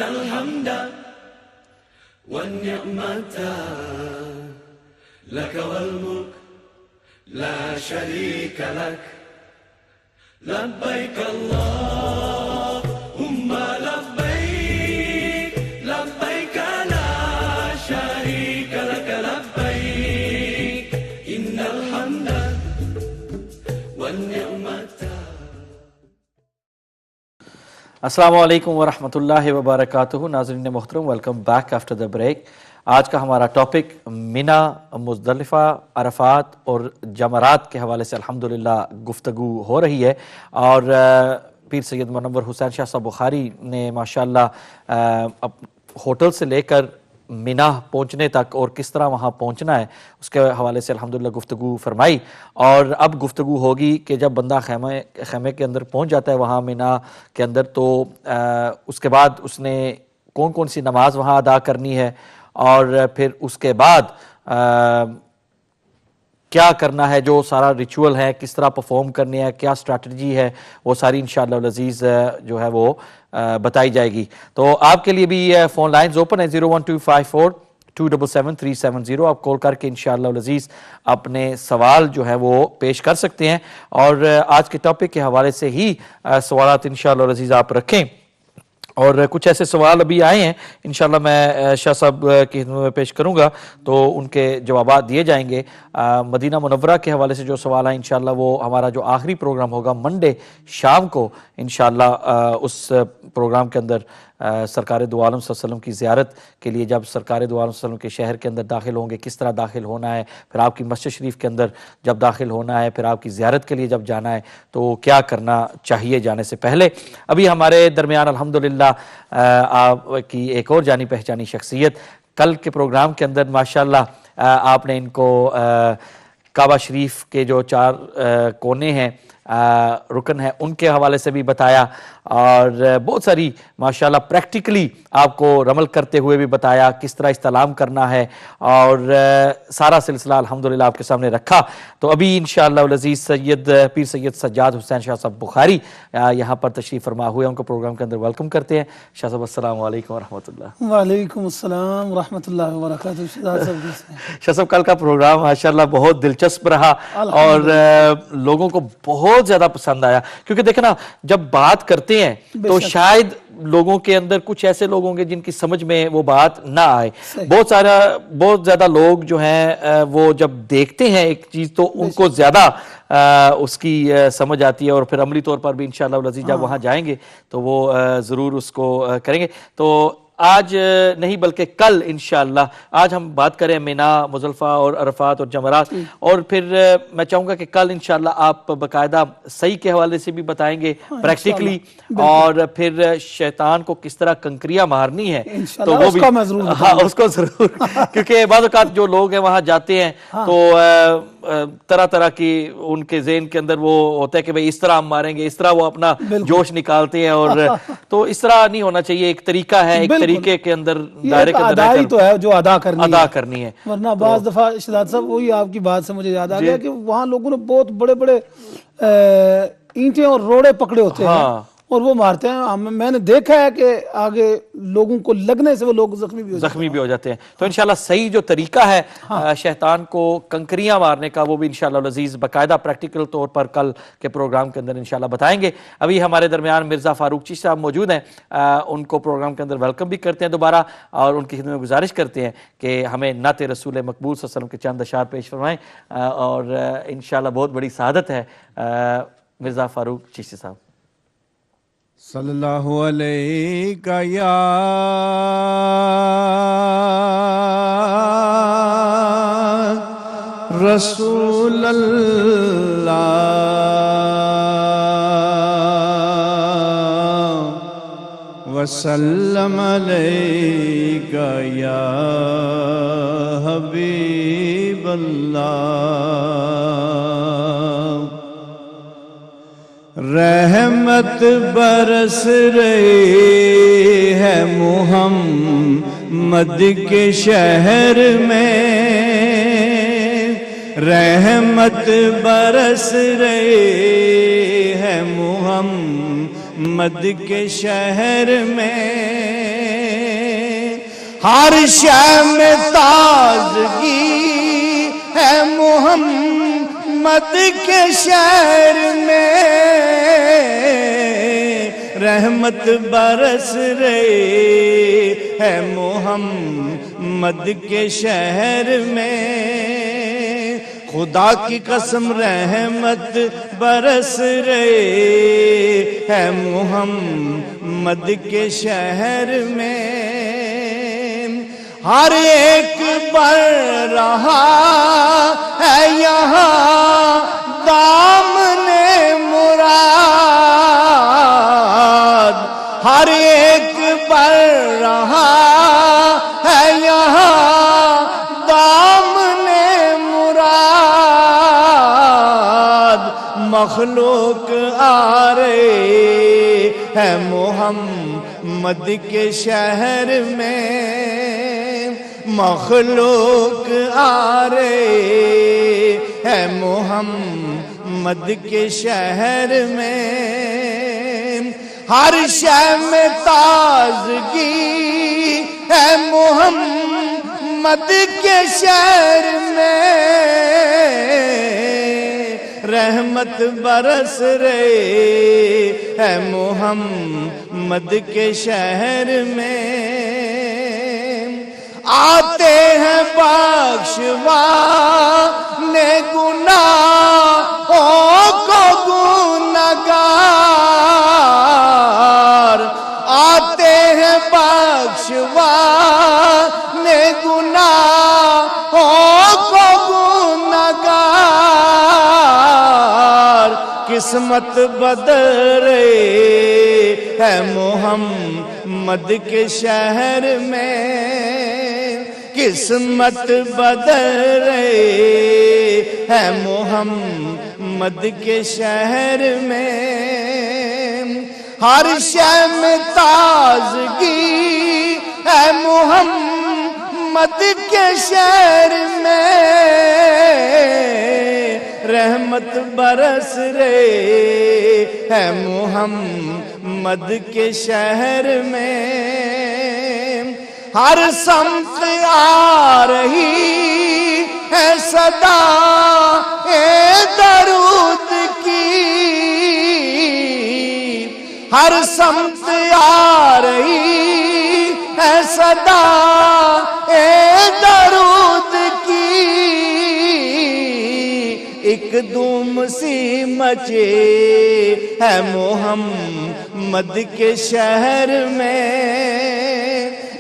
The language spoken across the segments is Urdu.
الحمد والنعمة لك والملك لا شريك لك لبيك اللهم لبيك لبيك لا شريك لك لبيك إن الحمد والنعمة. السلام علیکم ورحمۃ اللہ وبرکاتہ. ناظرین محترم، welcome back after the break. آج کا ہمارا ٹاپک مینا، مزدلفہ، عرفات اور جمرات کے حوالے سے الحمدللہ گفتگو ہو رہی ہے. اور پیر سید منور حسین شاہ صاحب بخاری نے ماشاءاللہ ہوٹل سے لے کر مینا پہنچنے تک اور کس طرح وہاں پہنچنا ہے اس کے حوالے سے الحمدللہ گفتگو فرمائی. اور اب گفتگو ہوگی کہ جب بندہ خیمے کے اندر پہنچ جاتا ہے وہاں مینا کے اندر، تو اس کے بعد اس نے کون کون سی نماز وہاں ادا کرنی ہے، اور پھر اس کے بعد کیا کرنا ہے، جو سارا ریچول ہے کس طرح پرفارم کرنی ہے، کیا اسٹریٹجی ہے، وہ ساری انشاءاللہ العزیز جو ہے وہ بتائی جائے گی. تو آپ کے لیے بھی فون لائنز اوپن ہے 01254-277-370. آپ کال کر کے انشاءاللہ العزیز اپنے سوال جو ہے وہ پیش کر سکتے ہیں. اور آج کے ٹاپک کے حوالے سے ہی سوالات انشاءاللہ العزیز آپ رکھیں. اور کچھ ایسے سوال ابھی آئے ہیں انشاءاللہ میں شاہ صاحب کی خدمت میں پیش کروں گا تو ان کے جوابات دیے جائیں گے. مدینہ منورہ کے حوالے سے جو سوال ہیں انشاءاللہ وہ ہمارا جو آخری پروگرام ہوگا منڈے شام کو انشاءاللہ اس پروگرام کے اندر سرکار دو عالم صلی اللہ علیہ وسلم کی زیارت کے لیے جب سرکار دو عالم صلی اللہ علیہ وسلم کے شہر کے اندر داخل ہوں گے کس طرح داخل ہونا ہے، پھر آپ کی مسجد شریف کے اندر جب داخل ہونا ہے، پھر آپ کی زیارت کے لیے جب جانا ہے تو کیا کرنا چاہیے جانے سے پہلے. ابھی ہمارے درمیان الحمدللہ آپ کی ایک اور جانی پہچانی شخصیت، کل کے پروگرام کے اندر ماشاءاللہ آپ نے ان کو کعبہ شریف کے جو 4 کونے ہیں، رکن ہیں، ان کے حوالے سے بھی بتایا، اور بہت ساری ماشاءاللہ پریکٹیکلی آپ کو رمل کرتے ہوئے بھی بتایا کس طرح استعلام کرنا ہے، اور سارا سلسلہ الحمدللہ آپ کے سامنے رکھا. تو ابھی انشاءاللہ العزیز پیر سید سجاد حسین شاہ صاحب بخاری یہاں پر تشریف فرما ہوئے، ان کو پروگرام کے اندر ویلکم کرتے ہیں. شاہ صاحب السلام علیکم ورحمۃ اللہ. وعلیکم السلام ورحمۃ اللہ وبرکاتہ. شاہ صاحب کل کا پروگرام ماشاءاللہ بہت دلچسپ رہا اور لوگوں کو بہت زیادہ پسند آیا، کیونکہ دیکھیں نا جب بات کرتے ہیں تو شاید لوگوں کے اندر کچھ ایسے لوگ ہوں گے جن کی سمجھ میں وہ بات نہ آئے. بہت زیادہ لوگ جو ہیں وہ جب دیکھتے ہیں ایک چیز تو ان کو زیادہ اس کی سمجھ آتی ہے، اور پھر عملی طور پر بھی انشاءاللہ العزیز جب وہاں جائیں گے تو وہ ضرور اس کو کریں گے. تو آج نہیں بلکہ کل انشاءاللہ آج ہم بات کریں مینا، مزدلفہ اور عرفات اور جمرات، اور پھر میں چاہوں گا کہ کل انشاءاللہ آپ باقاعدہ صحیح کے حوالے سے بھی بتائیں گے پریکٹیکلی، اور پھر شیطان کو کس طرح کنکریاں مارنی ہے تو وہ بھی اس کو ضرور کیونکہ بعض اوقات جو لوگ ہیں وہاں جاتے ہیں تو طرح طرح کی ان کے ذہن کے اندر وہ ہوتا ہے کہ بھئی اس طرح ہم ماریں گے، اس طرح وہ اپنا جوش نکالتے ہیں، اور تو اس طرح نہیں ہونا چاہیے. ایک طریقہ ہے، ایک طریقے کے اندر دائرے کے اندر ادائی تو ہے جو ادا کرنی ہے. ورنہ بعض دفعہ شہزاد صاحب وہی آپ کی بات سے مجھے یاد آ گیا کہ وہاں لوگوں نے بہت بڑے بڑے اینٹیں اور روڑے پکڑے ہوتے ہیں اور وہ مارتے ہیں. میں نے دیکھا ہے کہ آگے لوگوں کو لگنے سے وہ لوگ زخمی بھی ہو جاتے ہیں. تو انشاءاللہ صحیح جو طریقہ ہے شیطان کو کنکریاں مارنے کا وہ بھی انشاءاللہ العزیز باقاعدہ پریکٹیکل طور پر کل کے پروگرام کے اندر انشاءاللہ بتائیں گے. ابھی ہمارے درمیان مرزا فاروق چشتی صاحب موجود ہیں، ان کو پروگرام کے اندر ویلکم بھی کرتے ہیں دوبارہ، اور ان کی خدمت میں گزارش کرتے ہیں کہ ہمیں نعت رسول مقبول صلی اللہ علیہ وسلم کے چند اشعار پیش فرمائیں، اور انشاءاللہ بہت بڑی سعادت ہے. مرزا فاروق چشتی صاحب. صلی اللہ علیہ یا رسول اللہ وسلم علیک یا حبیب اللہ. رحمت برس رہی ہے محمد کے شہر میں، رحمت برس رہی ہے محمد کے شہر میں. ہر شے میں تازگی ہے محمد کے شہر میں، رحمت برس رہی ہے محمد کے شہر میں، خدا کی قسم رحمت برس رہی ہے محمد کے شہر میں، ہر ایک بڑھ رہا ہے یہاں دامن مراد، ہر ایک بڑھ رہا ہے یہاں دامن مراد، مخلوق آ رہے ہے محمد کے شہر میں، مخلوق آ رہے ہے محمد کے شہر میں، ہر شے میں تازگی ہے محمد کے شہر میں، رحمت برس رہی ہے محمد کے شہر میں، آتے ہیں بخشوانے گناہوں کو گنہگار، آتے ہیں بخشوانے گناہوں کو گنہگار، قسمت بدل رہی ہے محمد کے شہر میں، قسمت بدل رہی ہے محمد کے شہر میں، ہر شے میں تازگی ہے محمد کے شہر میں، رحمت برس رہی ہے محمد کے شہر میں، ہر سمت آ رہی ہے صدا درود کی، ہر سمت آ رہی ہے صدا درود کی، ایک دھوم سی مچے ہے محمد کے شہر میں،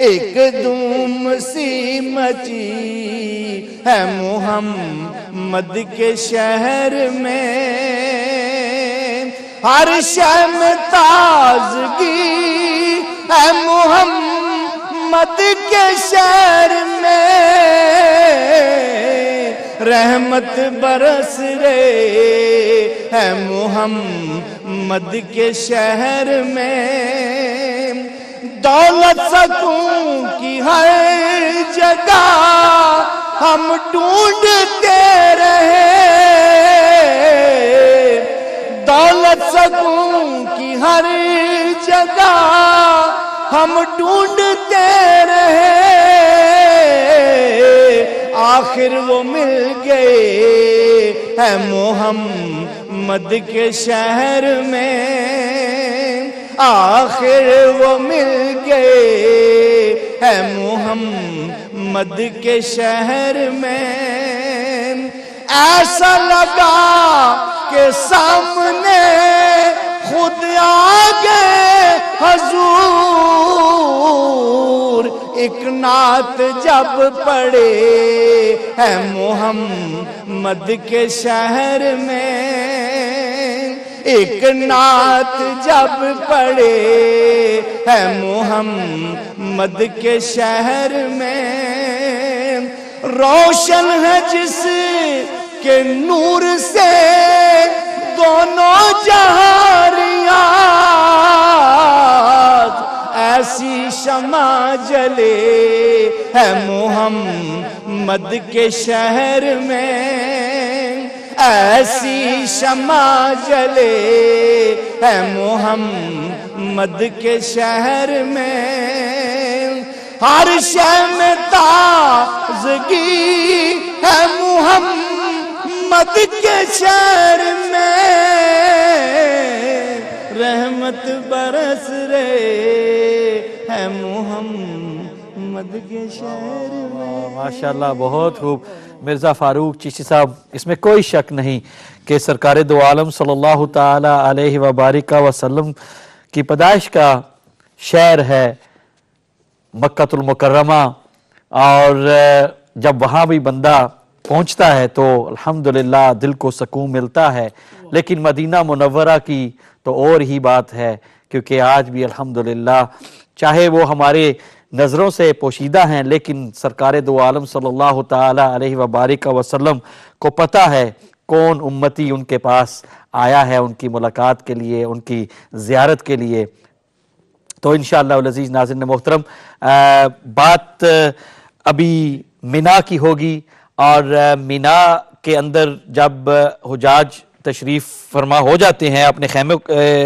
ایک دھوم سی مچی ہے محمد کے شہر میں، ہر شے میں تازگی ہے محمد کے شہر میں، رحمت برس رہی ہے محمد کے شہر میں، دولت سکون کی ہر جگہ ہم ڈھونڈتے رہے، دولت سکون کی ہر جگہ ہم ڈھونڈتے رہے، آخر وہ مل گئے ہے محمد کے شہر میں، آخر وہ مل گئے ہے محمد کے شہر میں، ایسا لگا کہ سامنے خود آ گئے حضور، ایک نعت جب پڑھے ہے محمد کے شہر میں، ایک نعت جب پڑھے ہے محمد کے شہر میں، روشن ہے جس کے نور سے دونوں جہاں ریاض، ایسی شمع جلے ہے محمد کے شہر میں، ایسی شمع جلے ہے محمد کے شہر میں، ہر شے میں تازگی ہے محمد کے شہر میں رحمت برس رہے ہے محمد کے شہر میں ماشاءاللہ بہت خوب مرزا فاروق چشتی صاحب اس میں کوئی شک نہیں کہ سرکار دو عالم صلی اللہ تعالی علیہ وبارک وسلم کی پیدائش کا شہر ہے مکہ المکرمہ اور جب وہاں بھی بندہ پہنچتا ہے تو الحمدللہ دل کو سکون ملتا ہے لیکن مدینہ منورہ کی تو اور ہی بات ہے کیونکہ آج بھی الحمدللہ چاہے وہ ہمارے نظروں سے پوشیدہ ہیں لیکن سرکار دو عالم صلی اللہ تعالی علیہ وبارک وسلم کو پتہ ہے کون امتی ان کے پاس آیا ہے ان کی ملاقات کے لیے ان کی زیارت کے لیے تو انشاءاللہ العزیز ناظرین محترم بات ابھی مینا کی ہوگی اور مینا کے اندر جب حجاج تشریف فرما ہو جاتے ہیں اپنے خیمے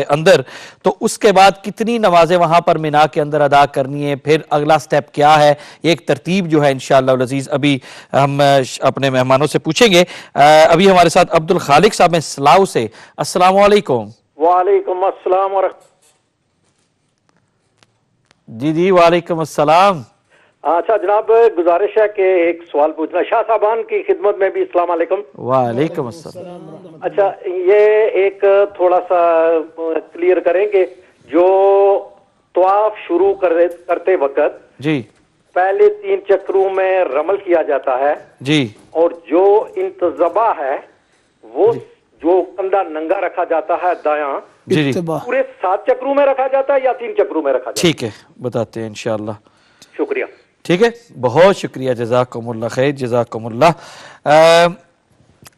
اندر تو اس کے بعد کتنی نمازیں وہاں پر مینا کے اندر ادا کرنی ہے پھر اگلا سٹیپ کیا ہے ایک ترتیب جو ہے انشاءاللہ العزیز ابھی ہم اپنے مہمانوں سے پوچھیں گے ابھی ہمارے ساتھ عبد الخالق صاحب ہیں سلاؤ سے السلام علیکم وعلیکم السلام ورحمۃ جی وعلیکم السلام اچھا جناب گزارش ہے کہ ایک سوال پوچھنا شاہ صاحبان کی خدمت میں بھی السلام علیکم وعلیکم السلام اچھا یہ ایک تھوڑا سا کلیئر کریں گے جو طواف شروع کرتے وقت جی پہلے 3 چکروں میں رمل کیا جاتا ہے جی اور جو انتظبہ ہے وہ جو کندھا ننگا رکھا جاتا ہے دایاں جی پورے 7 چکروں میں رکھا جاتا ہے یا 3 چکروں میں رکھا جاتا ہے؟ ٹھیک ہے بتاتے ہیں انشاءاللہ شکریہ ٹھیک ہے بہت شکریہ جزاکم اللہ خیر جزاکم اللہ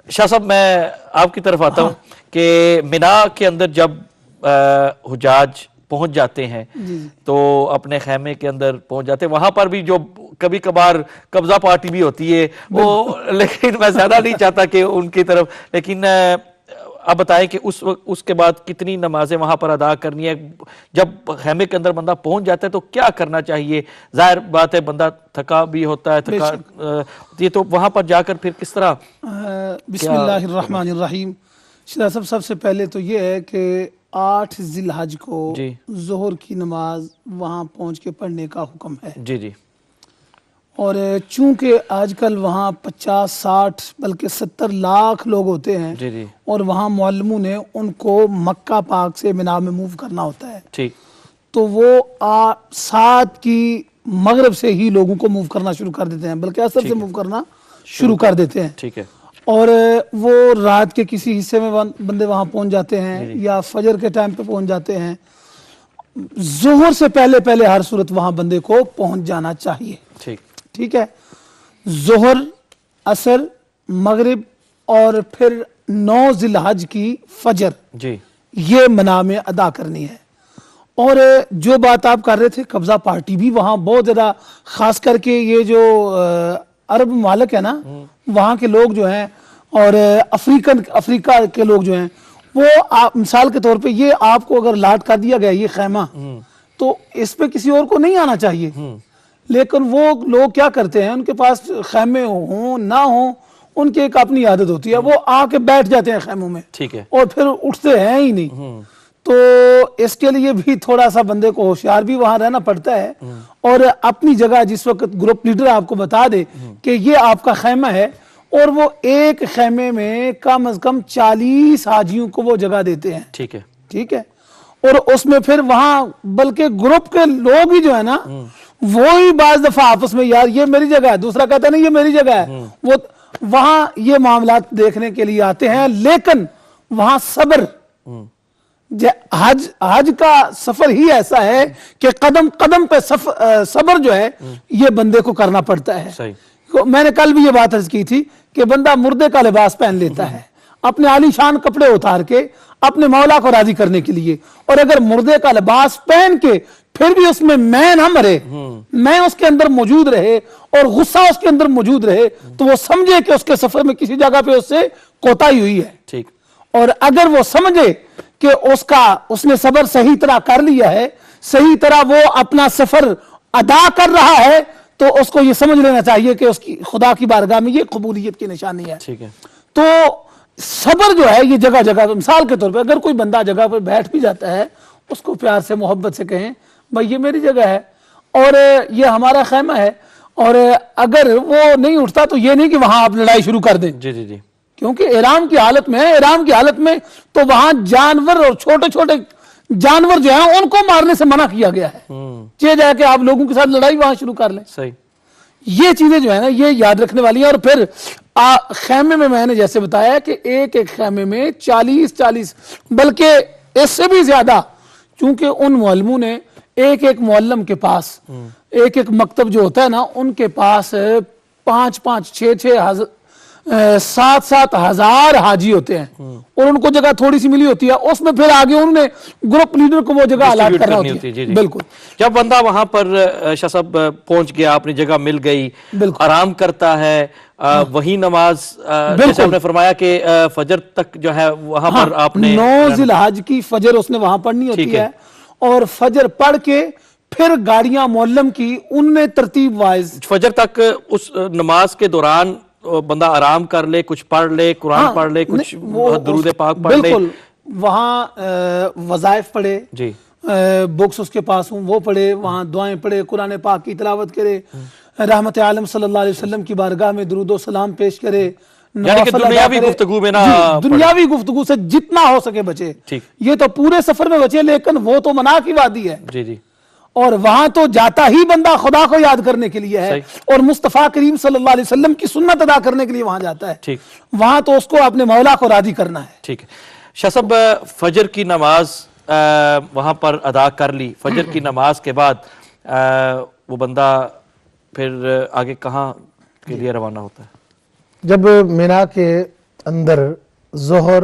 شاہ صاحب میں آپ کی طرف آتا ہوں کہ مینا کے اندر جب حجاج پہنچ جاتے ہیں تو اپنے خیمے کے اندر پہنچ جاتے ہیں وہاں پر بھی جو کبھی کبھار قبضہ پارٹی بھی ہوتی ہے وہ لیکن میں زیادہ نہیں چاہتا کہ ان کی طرف لیکن آپ بتائیں کہ اس کے بعد کتنی نمازیں وہاں پر ادا کرنی ہے جب خیمے کے اندر بندہ پہنچ جاتا ہے تو کیا کرنا چاہیے ظاہر بات ہے بندہ تھکا بھی ہوتا ہے یہ تو وہاں پر جا کر پھر کس طرح بسم اللہ الرحمن الرحیم شاہ صاحب سب سے پہلے تو یہ ہے کہ 8 ذی الحج کو ظہر کی نماز وہاں پہنچ کے پڑھنے کا حکم ہے جی اور چونکہ آج کل وہاں 50-60 بلکہ 70 لاکھ لوگ ہوتے ہیں اور وہاں معلموں نے ان کو مکہ پاک سے مینا میں موو کرنا ہوتا ہے ٹھیک تو وہ 7 کی مغرب سے ہی لوگوں کو موو کرنا شروع کر دیتے ہیں بلکہ عصر سے موو کرنا شروع کر دیتے ہیں ٹھیک ہے اور وہ رات کے کسی حصے میں بندے وہاں پہنچ جاتے ہیں یا فجر کے ٹائم پہ پہنچ جاتے ہیں ظہر سے پہلے ہر صورت وہاں بندے کو پہنچ جانا چاہیے ٹھیک ہے ظہر عصر مغرب اور پھر 9 ذی الحج کی فجر یہ مینا میں ادا کرنی ہے اور جو بات آپ کر رہے تھے قبضہ پارٹی بھی وہاں بہت زیادہ خاص کر کے یہ جو عرب ممالک ہے نا وہاں کے لوگ جو ہیں اور افریقہ کے لوگ جو ہیں وہ مثال کے طور پہ یہ آپ کو اگر لاٹ کر دیا گیا یہ خیمہ تو اس پہ کسی اور کو نہیں آنا چاہیے لیکن وہ لوگ کیا کرتے ہیں ان کے پاس خیمے ہوں نہ ہوں ان کی ایک اپنی عادت ہوتی ہے وہ آ کے بیٹھ جاتے ہیں خیموں میں اور پھر اٹھتے ہیں ہی نہیں تو اس کے لیے بھی تھوڑا سا بندے کو ہوشیار بھی وہاں رہنا پڑتا ہے اور اپنی جگہ جس وقت گروپ لیڈر آپ کو بتا دے کہ یہ آپ کا خیمہ ہے اور وہ ایک خیمے میں کم از کم 40 حاجیوں کو وہ جگہ دیتے ہیں ٹھیک ہے اور اس میں پھر وہاں بلکہ گروپ کے لوگ ہی جو ہے نا وہی بعض دفعہ آپس میں یار یہ میری جگہ ہے دوسرا کہتا نہیں یہ میری جگہ ہے وہ وہاں یہ معاملات دیکھنے کے لیے آتے ہیں لیکن وہاں صبر حج کا سفر ہی ایسا ہے کہ قدم قدم پہ صبر جو ہے یہ بندے کو کرنا پڑتا ہے میں نے کل بھی یہ بات عرض کی تھی کہ بندہ مردے کا لباس پہن لیتا ہے اپنے عالی شان کپڑے اتار کے اپنے مولا کو راضی کرنے کے لیے اور اگر مردے کا لباس پہن کے پھر بھی اس میں نہ مرے میں اس کے اندر موجود رہے اور غصہ اس کے اندر موجود رہے تو وہ سمجھے کہ اس کے سفر میں کسی جگہ پہ اس سے کوتاہی ہوئی ہے اور اگر وہ سمجھے کہ اس نے صبر صحیح طرح کر لیا ہے صحیح طرح وہ اپنا سفر ادا کر رہا ہے تو اس کو یہ سمجھ لینا چاہیے کہ اس کی خدا کی بارگاہ میں یہ قبولیت کی نشانی ہے. ٹھیک ہے. تو صبر جو ہے یہ جگہ جگہ پہ، مثال کے طور پہ اگر کوئی بندہ جگہ پہ بیٹھ بھی جاتا ہے، اس کو پیار سے محبت سے کہیں بھائی یہ میری جگہ ہے اور یہ ہمارا خیمہ ہے، اور اگر وہ نہیں اٹھتا تو یہ نہیں کہ وہاں آپ لڑائی شروع کر دیں. جی جی جی. کیونکہ احرام کی حالت میں ہے، احرام کی حالت میں تو وہاں جانور اور چھوٹے چھوٹے جانور جو ہیں ان کو مارنے سے منع کیا گیا ہے. چاہے جائے کہ آپ لوگوں کے ساتھ لڑائی وہاں شروع کر لیں. صحیح. یہ چیزیں جو ہے نا یہ یاد رکھنے والی ہیں. اور پھر خیمے میں نے جیسے بتایا کہ ایک ایک خیمے میں 40 بلکہ اس سے بھی زیادہ، چونکہ ان معلموں نے ایک ایک معلم کے پاس ایک ایک مکتب جو ہوتا ہے نا ان کے پاس 5-5 6-6 7-7 ہزار حاجی ہوتے ہیں، اور ان کو جگہ تھوڑی سی ملی ہوتی ہے، اس میں پھر آگے انہوں نے گروپ لیڈر کو وہ جگہ الاٹ کرنا ہوتی ہے. بالکل. جب بندہ وہاں پر شاہ صاحب پہنچ گیا، اپنی جگہ مل گئی، آرام کرتا ہے، وہی نماز جیسے آپ نے فرمایا کہ فجر تک جو ہے وہاں پر آپ نے 9 ذی الحج کی فجر اس نے وہاں پڑھنی ہوتی ہے، اور فجر پڑھ کے پھر گاڑیاں معلم کی ان نے ترتیب وائز فجر تک اس نماز کے دوران بندہ آرام کر لے، کچھ پڑھ لے، قرآن پڑھ لے، کچھ درود پاک پڑھ لے. بالکل. وہاں وظائف پڑھے، جی، بکس اس کے پاس ہوں وہ پڑھے، وہاں دعائیں پڑھے، قرآن پاک کی تلاوت کرے، رحمت عالم صلی اللہ علیہ وسلم کی بارگاہ میں درود و سلام پیش کرے، یعنی کہ دنیاوی گفتگو میں نہ دنیاوی گفتگو سے جتنا ہو سکے بچے. یہ تو پورے سفر میں بچے، لیکن وہ تو منع کی وادی ہے. جی جی. اور وہاں تو جاتا ہی بندہ خدا کو یاد کرنے کے لیے ہے، اور مصطفیٰ کریم صلی اللہ علیہ وسلم کی سنت ادا کرنے کے لیے وہاں جاتا ہے. وہاں تو اس کو اپنے مولا کو راضی کرنا ہے. ٹھیک ہے. شاہ صاحب فجر کی نماز وہاں پر ادا کر لی، فجر کی نماز کے بعد وہ بندہ پھر آگے کہاں کے لیے روانہ ہوتا ہے؟ جب مینا کے اندر ظہر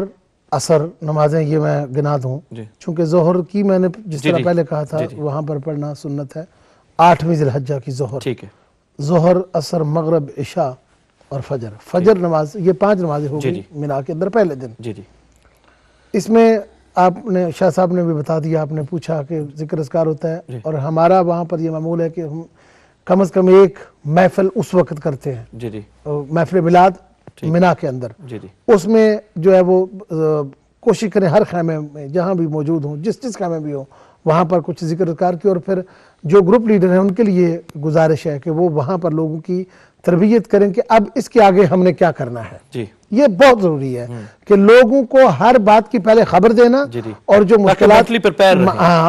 عصر نمازیں یہ میں گنا دوں، چونکہ ظہر کی میں نے جس طرح پہلے کہا تھا وہاں پر پڑھنا سنت ہے، 8ویں ذی الحجہ کی ظہر. ٹھیک ہے. ظہر، عصر، مغرب، عشاء اور فجر نماز، یہ 5 نمازیں ہو گئی مینا کے اندر پہلے دن. جی جی. اس میں آپ نے شاہ صاحب نے بھی بتا دیا، آپ نے پوچھا کہ ذکر اذکار ہوتا ہے، اور ہمارا وہاں پر یہ معمول ہے کہ ہم کم از کم ایک محفل اس وقت کرتے ہیں. جی جی. محفل میلاد مینا کے اندر. جی جی. اس میں جو ہے وہ کوشش کریں ہر خیمے میں جہاں بھی موجود ہوں، جس خیمے بھی ہوں، وہاں پر کچھ ذکر اذکار کی. اور پھر جو گروپ لیڈر ہیں ان کے لیے گزارش ہے کہ وہ وہاں پر لوگوں کی تربیت کریں کہ اب اس کے آگے ہم نے کیا کرنا ہے. جی. یہ بہت ضروری ہے کہ لوگوں کو ہر بات کی پہلے خبر دینا، اور جو مشکلات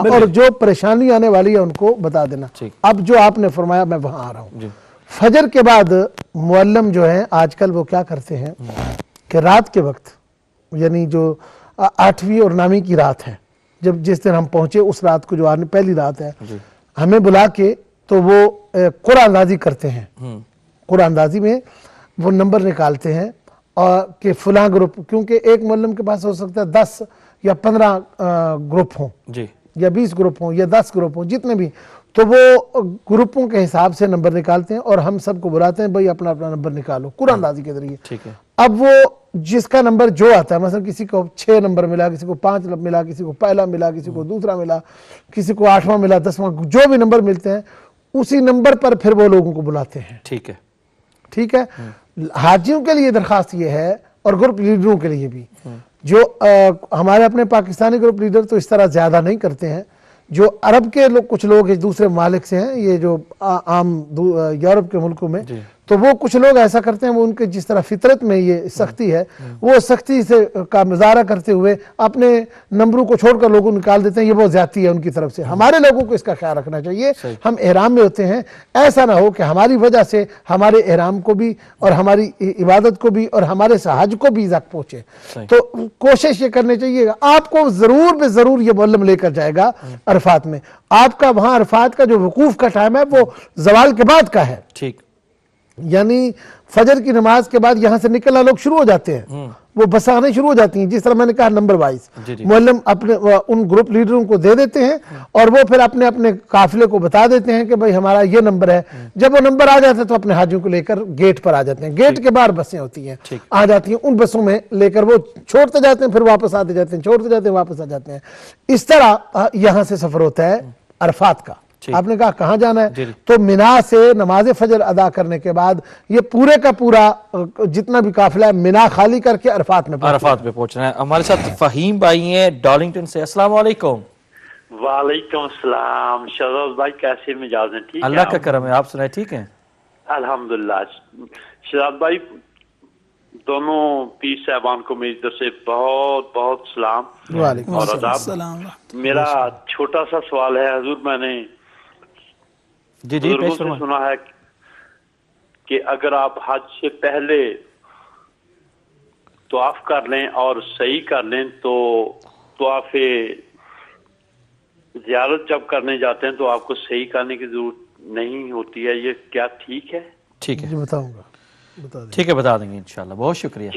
اور جو پریشانی آنے والی ہے ان کو بتا دینا. اب جو آپ نے فرمایا میں وہاں آ رہا ہوں. فجر کے بعد معلم جو ہیں آج کل وہ کیا کرتے ہیں کہ رات کے وقت، یعنی جو 8ویں اور 9ویں کی رات ہے، جس دن ہم پہنچے اس رات کو جو پہلی رات ہے، ہمیں بلا کے تو وہ قرآن اندازی کرتے ہیں. قرآن اندازی میں وہ نمبر نکالتے ہیں اور کہ فلاں گروپ، کیونکہ ایک معلم کے پاس ہو سکتا ہے 10 یا 15 گروپ ہوں، یا 20 گروپ ہوں یا 10 گروپ ہوں، جتنے بھی، تو وہ گروپوں کے حساب سے نمبر نکالتے ہیں اور ہم سب کو بلاتے ہیں بھائی اپنا اپنا نمبر نکالو قرآن اندازی کے ذریعے. اب وہ جس کا نمبر جو آتا ہے، مثلا کسی کو 6 نمبر ملا، کسی کو 5 ملا، کسی کو پہلا ملا، کسی کو دوسرا ملا، کسی کو 8واں ملا، 10واں، جو بھی نمبر ملتے ہیں اسی نمبر پر پھر وہ لوگوں کو بلاتے ہیں. ٹھیک ہے. ٹھیک ہے. حاجیوں کے لیے درخواست یہ ہے اور گروپ لیڈروں کے لیے بھی، جو ہمارے اپنے پاکستانی گروپ لیڈر تو اس طرح زیادہ نہیں کرتے ہیں، جو عرب کے لوگ کچھ لوگ دوسرے ممالک سے ہیں، یہ جو عام یورپ کے ملکوں میں، تو وہ کچھ لوگ ایسا کرتے ہیں، وہ ان کے جس طرح فطرت میں یہ سختی ہے، وہ سختی سے کا مظاہرہ کرتے ہوئے اپنے نمبروں کو چھوڑ کر لوگوں نکال دیتے ہیں. یہ بہت زیادتی ہے ان کی طرف سے. ہمارے لوگوں کو اس کا خیال رکھنا چاہیے. ہم احرام میں ہوتے ہیں، ایسا نہ ہو کہ ہماری وجہ سے ہمارے احرام کو بھی اور ہماری عبادت کو بھی اور ہمارے حج کو بھی زخم پہنچے. تو کوشش یہ کرنی چاہیے گا. آپ کو ضرور بے ضرور یہ معلم لے کر جائے گا عرفات میں. آپ کا وہاں عرفات کا جو وقوف کا ٹائم ہے وہ زوال کے بعد کا ہے. ٹھیک. یعنی فجر کی نماز کے بعد یہاں سے نکلنا لوگ شروع ہو جاتے ہیں، وہ بسیں آنے شروع ہو جاتی ہیں، جس طرح میں نے کہا نمبر وائز. معلم اپنے ان گروپ لیڈروں کو دے دیتے ہیں اور وہ پھر اپنے اپنے قافلے کو بتا دیتے ہیں کہ بھائی ہمارا یہ نمبر ہے. جب وہ نمبر آ جاتا ہے تو اپنے حاجیوں کو لے کر گیٹ پر آ جاتے ہیں. گیٹ کے باہر بسیں ہوتی ہیں، آ جاتی ہیں، ان بسوں میں لے کر وہ چھوڑتے جاتے ہیں، پھر واپس آتے جاتے ہیں، چھوڑتے جاتے ہیں، واپس آ جاتے ہیں. اس طرح یہاں سے سفر ہوتا ہے عرفات کا. آپ نے کہا کہاں جانا جی ہے؟ جی۔ تو منا سے نماز فجر ادا کرنے کے بعد یہ پورے کا پورا جتنا بھی قافلہ ہے منا خالی کر کے عرفات میں پہنچے۔ عرفات پہ پہنچنا ہے۔ ہمارے ساتھ فہیم بھائی ہیں ڈارلنگٹن سے، السلام علیکم۔ وعلیکم السلام شہزاد بھائی، کیسے مزاج ہیں؟ ٹھیک ہے اللہ کا کرم ہے، آپ سنائیں ٹھیک ہیں؟ الحمدللہ۔ شہزاد بھائی دونوں پیر صاحبان کو میری طرف سے بہت بہت سلام وعلیکم اور آداب۔ میرا چھوٹا سا سوال ہے حضور، میں نے جی جی بزرگوں پیش سے فرمائیں۔ سنا ہے کہ اگر آپ حج سے پہلے طواف کر لیں اور صحیح کر لیں تو طواف زیارت جب کرنے جاتے ہیں تو آپ کو صحیح کرنے کی ضرورت نہیں ہوتی ہے، یہ کیا ٹھیک ہے؟ ٹھیک ہے جی بتاؤں گا، بتا دیں۔ ٹھیک ہے، بتا دیں گے انشاءاللہ۔ بہت شکریہ،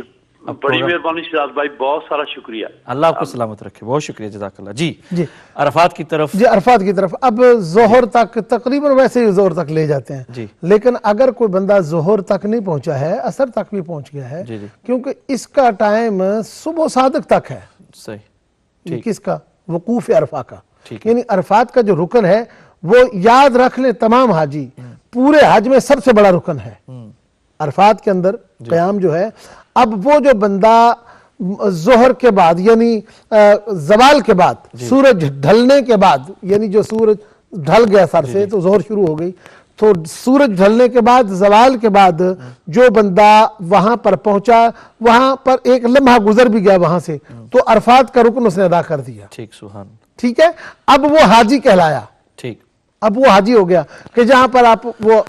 بڑی مہربانی شہزاد بھائی، بہت سارا شکریہ، اللہ آپ کو سلامت رکھے، بہت شکریہ، جزاک اللہ۔ جی جی عرفات کی طرف۔ جی عرفات کی طرف اب ظہر تک تقریباً ویسے ہی ظہر تک لے جاتے ہیں، جی۔ لیکن اگر کوئی بندہ ظہر تک نہیں پہنچا ہے، عصر تک بھی پہنچ گیا ہے، جی جی۔ کیونکہ اس کا ٹائم صبح صادق تک ہے۔ صحیح، یہ کس کا؟ وقوف عرفہ کا، ٹھیک ہے۔ یعنی عرفات کا جو رکن ہے وہ یاد رکھ لیں تمام حاجی، پورے حج میں سب سے بڑا رکن ہے عرفات کے اندر قیام جو ہے۔ اب وہ جو بندہ ظہر کے بعد یعنی زوال کے بعد، سورج ڈھلنے کے بعد، یعنی جو سورج ڈھل گیا سر سے تو ظہر شروع ہو گئی، تو سورج ڈھلنے کے بعد زوال کے بعد جو بندہ وہاں پر پہنچا، وہاں پر ایک لمحہ گزر بھی گیا وہاں سے، تو عرفات کا رکن اس نے ادا کر دیا۔ ٹھیک، سبحان، ٹھیک ہے، اب وہ حاجی کہلایا، ٹھیک، اب وہ حاجی ہو گیا کہ جہاں پر آپ وہ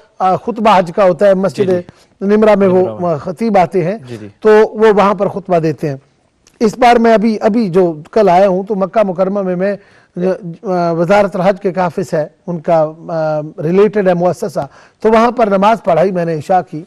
خطبہ حج کا ہوتا ہے، مسجد نمرہ میں وہ خطیب آتے ہیں تو وہ وہاں پر خطبہ دیتے ہیں۔ اس بار میں ابھی جو کل آیا ہوں تو مکہ مکرمہ میں وزارت الحج کے کافس ہے، ان کا ریلیٹڈ ہے مؤسسہ، تو وہاں پر نماز پڑھائی میں نے عشاء کی،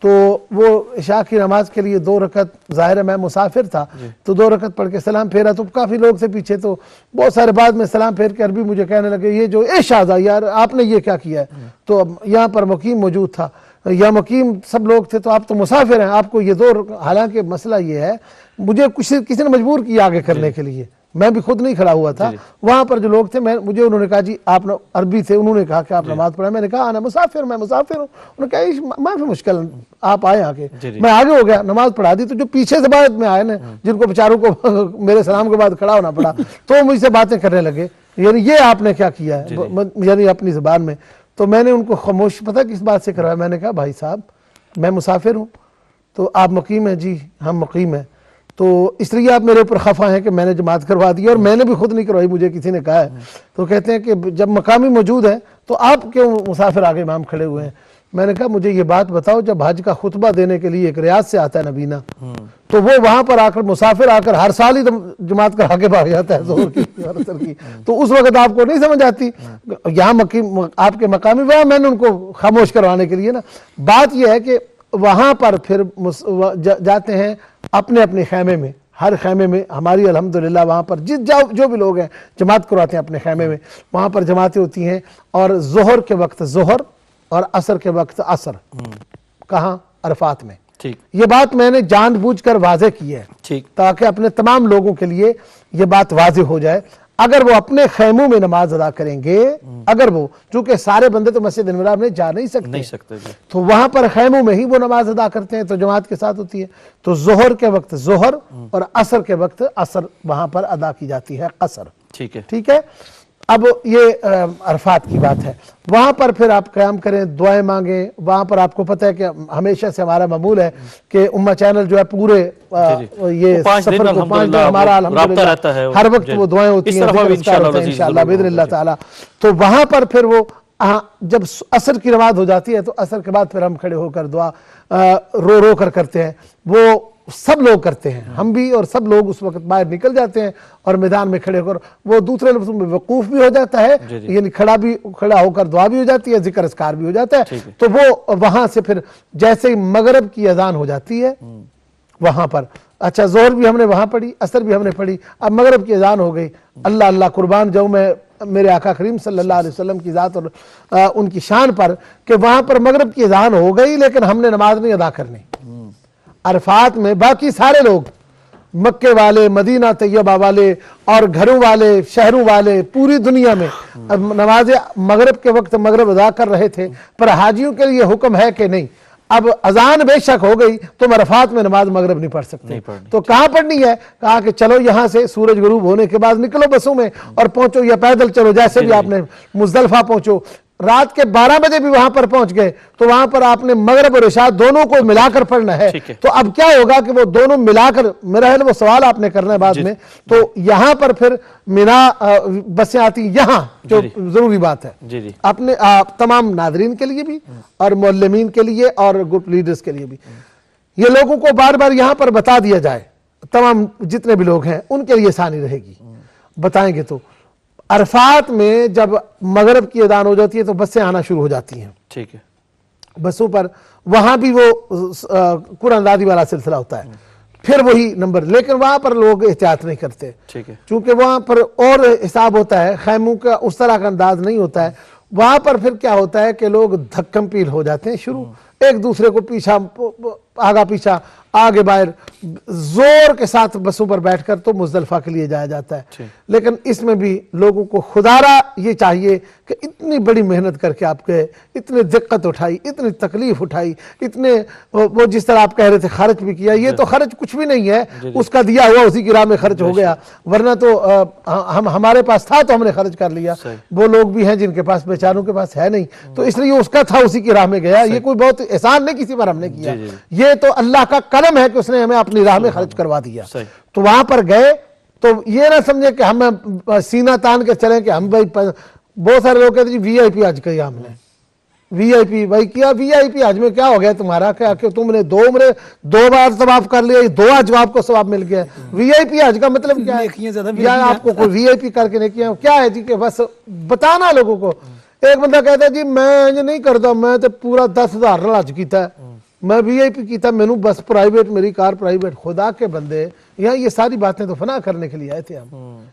تو وہ عشاء کی نماز کے لیے 2 رکعت، ظاہر ہے میں مسافر تھا تو 2 رکعت پڑھ کے سلام پھیرا، تو کافی لوگ سے پیچھے، تو بہت سارے بعد میں سلام پھیر کے عربی مجھے کہنے لگے یہ جو اے شہزاد یار آپ نے یہ کیا کیا ہے؟ تو یہاں پر مقیم موجود تھا، یا مقیم سب لوگ تھے، تو آپ تو مسافر ہیں، آپ کو یہ 2، حالانکہ مسئلہ یہ ہے مجھے کسی نے مجبور کیا آگے کرنے کے لیے، میں بھی خود نہیں کھڑا ہوا تھا، وہاں پر جو لوگ تھے مجھے انہوں نے کہا جی آپ عربی تھے، انہوں نے کہا کہ آپ نماز پڑھیں، میں نے کہا میں مسافر ہوں، انہوں نے کہا معافی مشکل آپ آئے آگے، میں آگے ہو گیا، نماز پڑھا دی، تو جو پیچھے سے بعد میں آئے نا جن کو بیچاروں کو میرے سلام کے بعد کھڑا ہونا پڑا تو مجھ سے باتیں کرنے لگے، یعنی یہ آپ نے کیا کیا ہے، یعنی اپنی زبان میں، تو میں نے ان کو خاموش پتہ کس بات سے کروایا، میں نے کہا بھائی صاحب میں مسافر ہوں، تو آپ مقیم ہیں؟ جی ہم مقیم ہیں، تو اس لیے آپ میرے اوپر خفا ہیں کہ میں نے جماعت کروا دی، اور میں نے بھی خود نہیں کروائی، مجھے کسی نے کہا ہے، تو کہتے ہیں کہ جب مقامی موجود ہیں تو آپ کیوں مسافر آگے امام کھڑے ہوئے ہیں؟ میں نے کہا مجھے یہ بات بتاؤ، جب حج کا خطبہ دینے کے لیے ایک ریاض سے آتا ہے نبینا، تو وہ وہاں پر آ کر مسافر آ کر ہر سال ہی جماعت کرا کے بھاگ جاتا ہے ظہر کی اور عصر کی، تو اس وقت آپ کو نہیں سمجھ آتی؟ یہاں آپ کے مقامی، وہاں میں نے ان کو خاموش کروانے کے لیے نا، بات یہ ہے کہ وہاں پر پھر جاتے ہیں اپنے اپنے خیمے میں، ہر خیمے میں ہماری الحمدللہ وہاں پر جو بھی لوگ ہیں جماعت کراتے ہیں اپنے خیمے میں، وہاں پر جماعتیں ہوتی ہیں، اور ظہر کے وقت ظہر اور عصر کے وقت عصر، کہاں؟ عرفات میں۔ یہ بات میں نے جان بوجھ کر واضح کی ہے تاکہ اپنے تمام لوگوں کے لیے یہ بات واضح ہو جائے، اگر وہ اپنے خیموں میں نماز ادا کریں گے، اگر وہ، چونکہ سارے بندے تو مسجد انورا میں جا نہیں سکتے، تو وہاں پر خیموں میں ہی وہ نماز ادا کرتے ہیں، تو جماعت کے ساتھ ہوتی ہے، تو ظہر کے وقت ظہر اور عصر کے وقت عصر وہاں پر ادا کی جاتی ہے، قصر، ٹھیک ہے۔ اب یہ عرفات کی بات ہے، وہاں پر پھر آپ قیام کریں، دعائیں مانگیں، وہاں پر آپ کو پتہ ہے کہ ہمیشہ سے ہمارا معمول ہے کہ امہ چینل جو ہے پورے یہ سفر کو 5 دن ہمارا الحمدللہ ہر وقت وہ دعائیں ہوتی ہیں، انشاءاللہ باذن اللہ تعالی، تو وہاں پر پھر وہ جب عصر کی نماز ہو جاتی ہے تو عصر کے بعد پھر ہم کھڑے ہو کر دعا رو کر کرتے ہیں، وہ سب لوگ کرتے ہیں، ہم بھی اور سب لوگ اس وقت باہر نکل جاتے ہیں اور میدان میں کھڑے ہو کر وہ دوسرے لفظوں میں وقوف بھی ہو جاتا ہے، یعنی کھڑا ہو کر دعا بھی ہو جاتی ہے، ذکر اذکار بھی ہو جاتا ہے، تو وہ وہاں سے پھر جیسے ہی مغرب کی اذان ہو جاتی ہے وہاں پر، اچھا ظہر بھی ہم نے وہاں پڑھی، عصر بھی ہم نے پڑھی، اب مغرب کی اذان ہو گئی، اللہ اللہ قربان جاؤں میں میرے آقا کریم صلی اللہ علیہ وسلم کی ذات اور ان کی شان پر کہ وہاں پر مغرب کی اذان ہو گئی لیکن ہم نے نماز نہیں ادا کرنی۔ عرفات میں باقی سارے لوگ مکے والے، مدینہ طیبہ والے اور گھروں والے، شہروں والے، پوری دنیا میں نماز مغرب کے وقت مغرب ادا کر رہے تھے، پر حاجیوں کے لیے حکم ہے کہ نہیں، اب اذان بے شک ہو گئی تو عرفات میں نماز مغرب نہیں پڑھ سکتے، تو کہاں پڑھنی ہے؟ کہا کہ چلو یہاں سے سورج غروب ہونے کے بعد نکلو بسوں میں اور پہنچو، یا پیدل چلو، جیسے بھی آپ نے مزدلفہ پہنچو، رات کے 12 بجے بھی وہاں پر پہنچ گئے تو وہاں پر آپ نے مغرب اور عشاء دونوں کو ملا کر پڑھنا ہے۔ تو اب کیا ہوگا کہ وہ دونوں ملا کر، میرا خیال وہ سوال آپ نے کرنا ہے بعد میں، تو یہاں پر پھر مینا بسیں آتی یہاں، جو ضروری بات ہے اپنے تمام ناظرین کے لیے بھی اور معلمین کے لیے اور گروپ لیڈرز کے لیے بھی، یہ لوگوں کو بار بار یہاں پر بتا دیا جائے، تمام جتنے بھی لوگ ہیں ان کے لیے آسانی رہے گی، بتائیں گے تو عرفات میں جب مغرب کی اذان ہو جاتی ہے تو بسیں آنا شروع ہو جاتی ہیں، ٹھیک ہے، بسوں پر وہاں بھی وہ قرآن اندازی والا سلسلہ ہوتا ہے، پھر وہی نمبر، لیکن وہاں پر لوگ احتیاط نہیں کرتے، چونکہ وہاں پر اور حساب ہوتا ہے، خیموں کا اس طرح کا انداز نہیں ہوتا ہے، وہاں پر پھر کیا ہوتا ہے کہ لوگ دھکم پیل ہو جاتے ہیں شروع، ایک دوسرے کو پیچھا آگا پیچھا آگے باہر زور کے ساتھ بسوں پر بیٹھ کر تو مزدلفہ کے لیے جایا جاتا ہے، لیکن اس میں بھی لوگوں کو خدارہ یہ چاہیے کہ اتنی بڑی محنت کر کے آپ گئے، اتنی دقت اٹھائی، اتنی تکلیف اٹھائی، اتنے وہ جس طرح آپ کہہ رہے تھے خرچ بھی کیا، یہ تو خرچ کچھ بھی نہیں ہے، اس کا دیا ہوا اسی کی راہ میں خرچ ہو گیا، ورنہ تو ہمارے پاس تھا تو ہم نے خرچ کر لیا، وہ لوگ بھی ہیں جن کے پاس بیچاروں کے پاس ہے نہیں، تو اس لیے اس کا تھا اسی کی راہ میں گیا، یہ کوئی بہت احسان نہیں کسی پر ہم نے کیا، یہ تو اللہ کا کرم ہے کہ اس نے ہمیں اپنی راہ میں خرچ کروا دیا، تو وہاں پر گئے تو یہ نہ سمجھے کہ ہم سینہ تان کے چلیں کہ ہم بھائی، بہت سارے لوگ کہتے ہیں جی وی آئی پی حج کیا ہم نے، وی آئی پی بھائی کیا وی آئی پی حج میں کیا ہو گیا تمہارا، کیا کہ تم نے دو بار ثواب کر لیا، 2 حج آپ کو ثواب مل گیا، وی آئی پی حج کا مطلب کیا ہے؟ یا آپ کو کوئی وی آئی پی کر کے نہیں کیا، کیا ہے جی کہ بس بتانا لوگوں کو۔ ایک بندہ کہتا ہے جی میں نہیں کرتا، میں تو پورا 10,000 حج کیتا ہے، میں وی آئی پی کیتا، میں بس پرائیویٹ، میری کار پرائیویٹ۔ خدا کے بندے، یہاں یہ ساری باتیں تو فنا کرنے کے لیے آئے تھے، ہم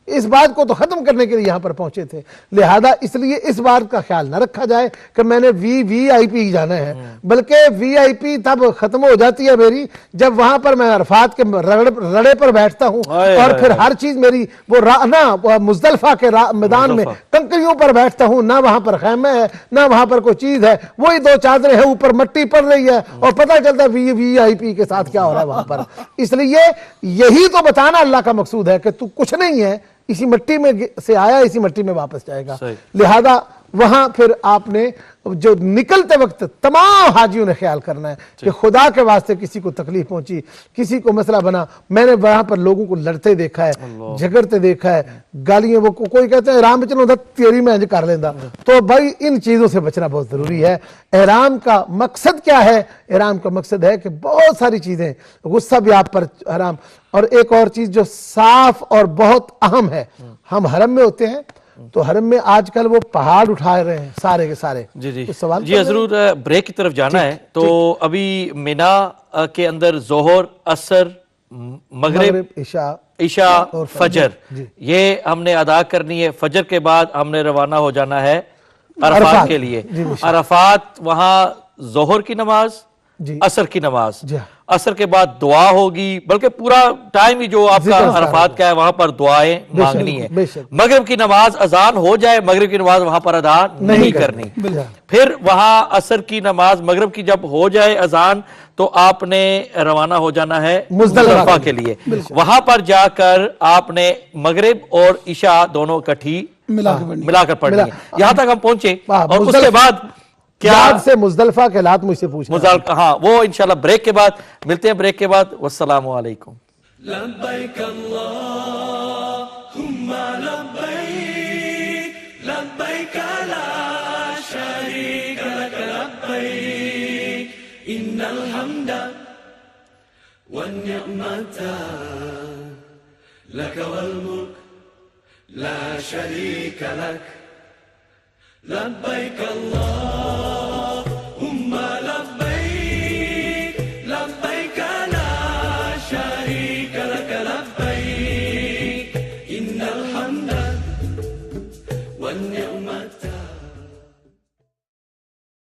اس بات کو تو ختم کرنے کے لیے یہاں پر پہنچے تھے، لہذا اس لیے اس بات کا خیال نہ رکھا جائے کہ میں نے وی آئی پی جانا ہے، بلکہ وی آئی پی تب ختم ہو جاتی ہے میری جب وہاں پر میں عرفات کے رڑے پر بیٹھتا ہوں، اور پھر ہر چیز میری وہ مزدلفہ کے میدان میں کنکریوں پر بیٹھتا ہوں، نہ وہاں پر خیمہ ہے نہ وہاں پر کوئی چیز ہے، وہی 2 چادریں ہیں، اوپر مٹی پڑ رہی ہے اور پتہ چلتا ہے وی آئی پی کے ساتھ کیا ہو رہا ہے وہاں پر۔ اس لیے یہی تو بتانا اللہ کا مقصود ہے کہ تو کچھ نہیں ہے، اسی مٹی میں سے آیا، اسی مٹی میں واپس جائے گا، لہذا وہاں پھر آپ نے جو نکلتے وقت تمام حاجیوں نے خیال کرنا ہے کہ خدا کے واسطے کسی کو تکلیف پہنچی، کسی کو مسئلہ بنا، میں نے وہاں پر لوگوں کو لڑتے دیکھا ہے، جھگڑتے دیکھا ہے، گالیاں، وہ کوئی کہتے ہیں احرام چلو تیری میں کر لینا، تو بھائی ان چیزوں سے بچنا بہت ضروری ہے۔ احرام کا مقصد کیا ہے؟ احرام کا مقصد ہے کہ بہت ساری چیزیں، غصہ بھی آپ پر حرام، اور ایک اور چیز جو صاف اور بہت اہم ہے، ہم حرم میں ہوتے ہیں تو حرم میں آج کل وہ پہاڑ اٹھا رہے ہیں سارے کے سارے۔ جی ضرور بریک کی طرف جانا ہے، تو ابھی مینا کے اندر ظہر، عصر، مغرب، عشاء، فجر، یہ ہم نے ادا کرنی ہے۔ فجر کے بعد ہم نے روانہ ہو جانا ہے عرفات کے لیے۔ عرفات وہاں ظہر کی نماز، عصر کی نماز، عصر کے بعد دعا ہوگی، بلکہ پورا ٹائم ہی جو آپ کا عرفات کا ہے وہاں پر دعائیں مانگنی ہے۔ مغرب کی نماز اذان ہو جائے، مغرب کی نماز وہاں پر ادا نہیں کرنی، پھر وہاں عصر کی نماز، مغرب کی جب ہو جائے اذان تو آپ نے روانہ ہو جانا ہے مزدلفہ کے لیے۔ وہاں پر جا کر آپ نے مغرب اور عشاء دونوں اکٹھی ملا کر پڑھنی ہے۔ یہاں تک ہم پہنچے، اور اس کے بعد کیا سے مزدلفہ کے حالات مجھ سے پوچھنا، ہاں وہ انشاءاللہ بریک کے بعد ملتے ہیں، بریک کے بعد۔ والسلام علیکم۔ لبیک اللہم لبیک، لبیک لا شریک لک لبیک، ان الحمد والنعمت لک والملک لا شریک لک، لبیک اللہ